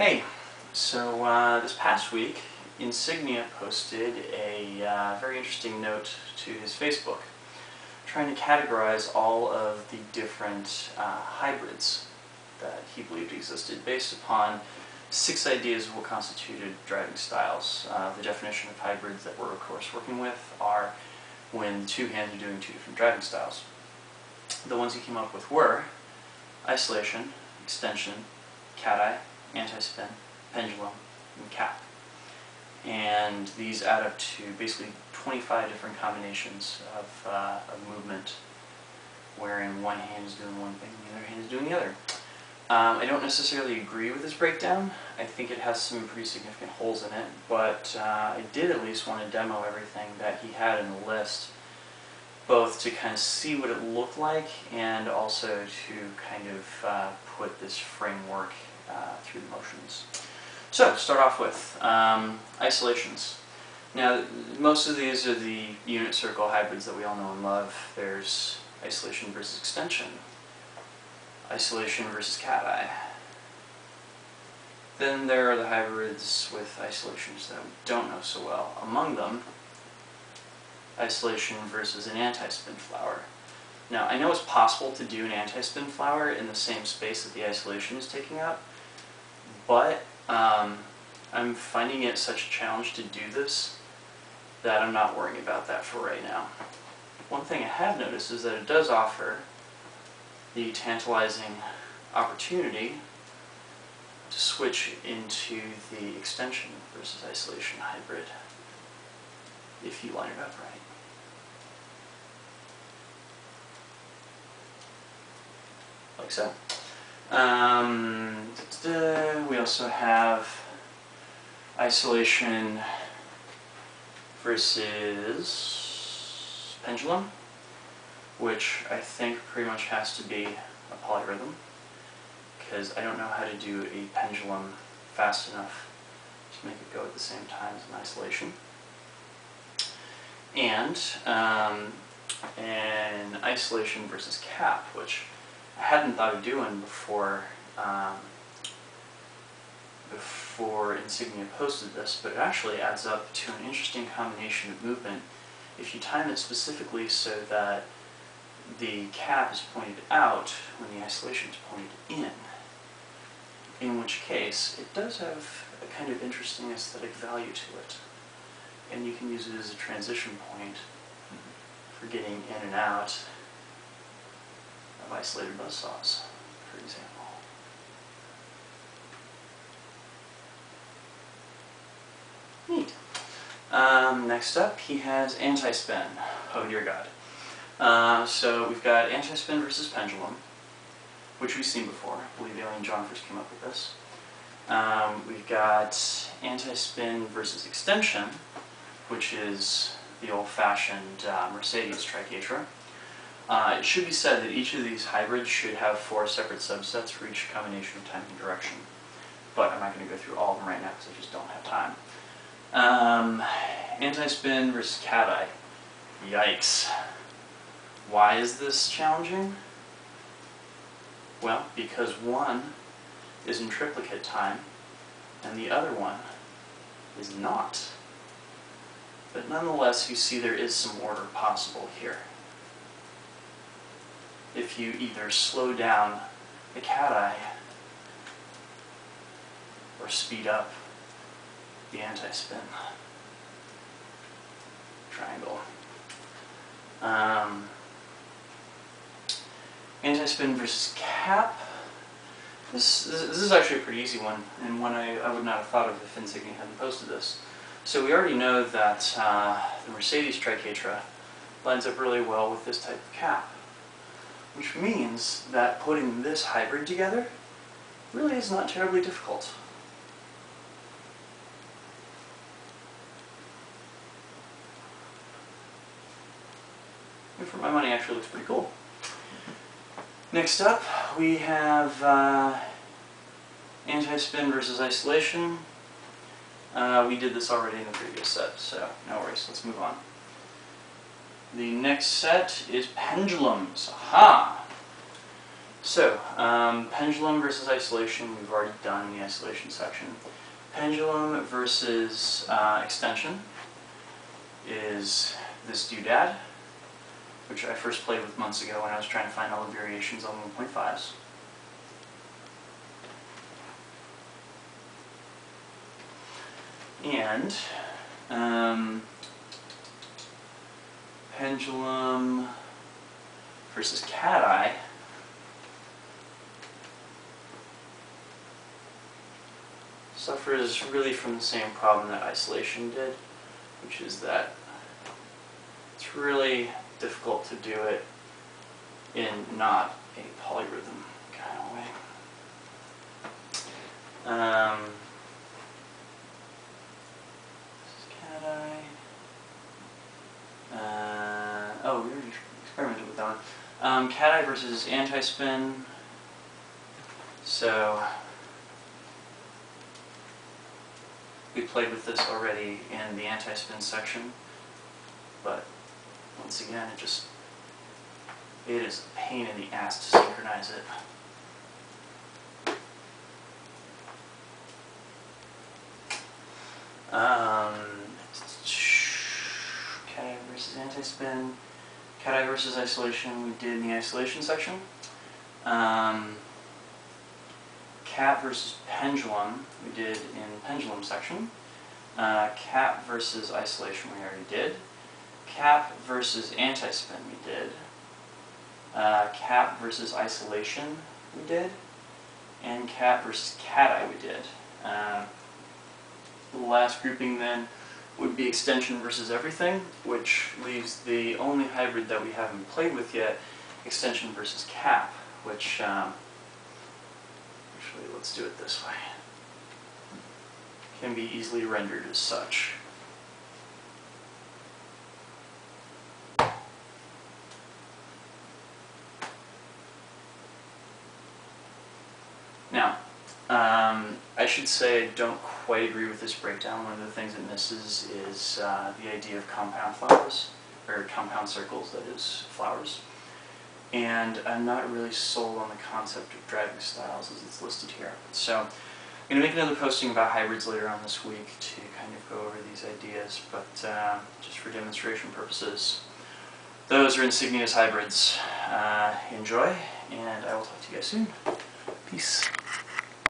Hey, so this past week, Insignia posted a very interesting note to his Facebook, trying to categorize all of the different hybrids that he believed existed based upon 6 ideas of what constituted driving styles. The definition of hybrids that we're of course working with are when two hands are doing 2 different driving styles. The ones he came up with were isolation, extension, cat-eye, anti-spin, pendulum, and cap. And these add up to basically 25 different combinations of movement, wherein one hand is doing one thing and the other hand is doing the other. I don't necessarily agree with this breakdown. I think it has some pretty significant holes in it, but I did at least want to demo everything that he had in the list, both to kind of see what it looked like and also to kind of put this framework through the motions. So, to start off with, isolations. Now, most of these are the unit circle hybrids that we all know and love. There's isolation versus extension, isolation versus cat-eye. Then there are the hybrids with isolations that we don't know so well. Among them, isolation versus an anti-spin flower. Now, I know it's possible to do an anti-spin flower in the same space that the isolation is taking up, but I'm finding it such a challenge to do this that I'm not worrying about that for right now. One thing I have noticed is that it does offer the tantalizing opportunity to switch into the extension versus isolation hybrid if you line it up right. Like so. We also have isolation versus pendulum, which I think pretty much has to be a polyrhythm, because I don't know how to do a pendulum fast enough to make it go at the same time as an isolation. And an isolation versus cap, which I hadn't thought of doing before Insignia posted this, but it actually adds up to an interesting combination of movement if you time it specifically so that the cap is pointed out when the isolation is pointed in which case it does have a kind of interesting aesthetic value to it, and you can use it as a transition point for getting in and out of isolated buzzsaws, for example. Neat. Next up, he has anti-spin. Oh dear God. So we've got anti-spin versus pendulum, which we've seen before. I believe Alien John first came up with this. We've got anti-spin versus extension, which is the old-fashioned Mercedes triquetra. It should be said that each of these hybrids should have 4 separate subsets for each combination of time and direction. But I'm not going to go through all of them right now because I just don't have time. Anti-spin versus cat-eye. Yikes. Why is this challenging? Well, because one is in triplicate time and the other one is not. But nonetheless, you see there is some order possible here. If you either slow down the cat-eye or speed up the anti-spin triangle. Anti-spin versus cap. This is actually a pretty easy one, and one I would not have thought of if Insignia hadn't posted this. So we already know that the Mercedes triquetra lines up really well with this type of cap, which means that putting this hybrid together really is not terribly difficult. And for my money, actually looks pretty cool. Next up, we have anti-spin versus isolation. We did this already in the previous set, so no worries, let's move on. The next set is pendulums. Aha! So, pendulum versus isolation, we've already done in the isolation section. Pendulum versus extension is this doodad, which I first played with months ago when I was trying to find all the variations on 1.5s. And pendulum versus cat eye suffers really from the same problem that isolation did, which is that it's really difficult to do it in not a polyrhythm kind of way. This is cat eye. Oh, we already experimented with that one. Cat eye versus anti-spin. So we played with this already in the anti-spin section, but once again, it is a pain in the ass to synchronize it. Cat eye versus anti-spin. Cat eye versus isolation we did in the isolation section. Cat versus pendulum we did in pendulum section. Cat versus isolation we already did. Cap versus anti-spin we did. Cap versus isolation we did. And cat versus cat eye we did. The last grouping then would be extension versus everything, which leaves the only hybrid that we haven't played with yet, extension versus cap, which actually, let's do it this way. Can be easily rendered as such. Now, I should say I don't quite agree with this breakdown. One of the things it misses is the idea of compound flowers, or compound circles, that is, flowers. And I'm not really sold on the concept of driving styles as it's listed here. So I'm going to make another posting about hybrids later on this week to kind of go over these ideas, but just for demonstration purposes, those are Insignia's hybrids. Enjoy, and I will talk to you guys soon. Peace.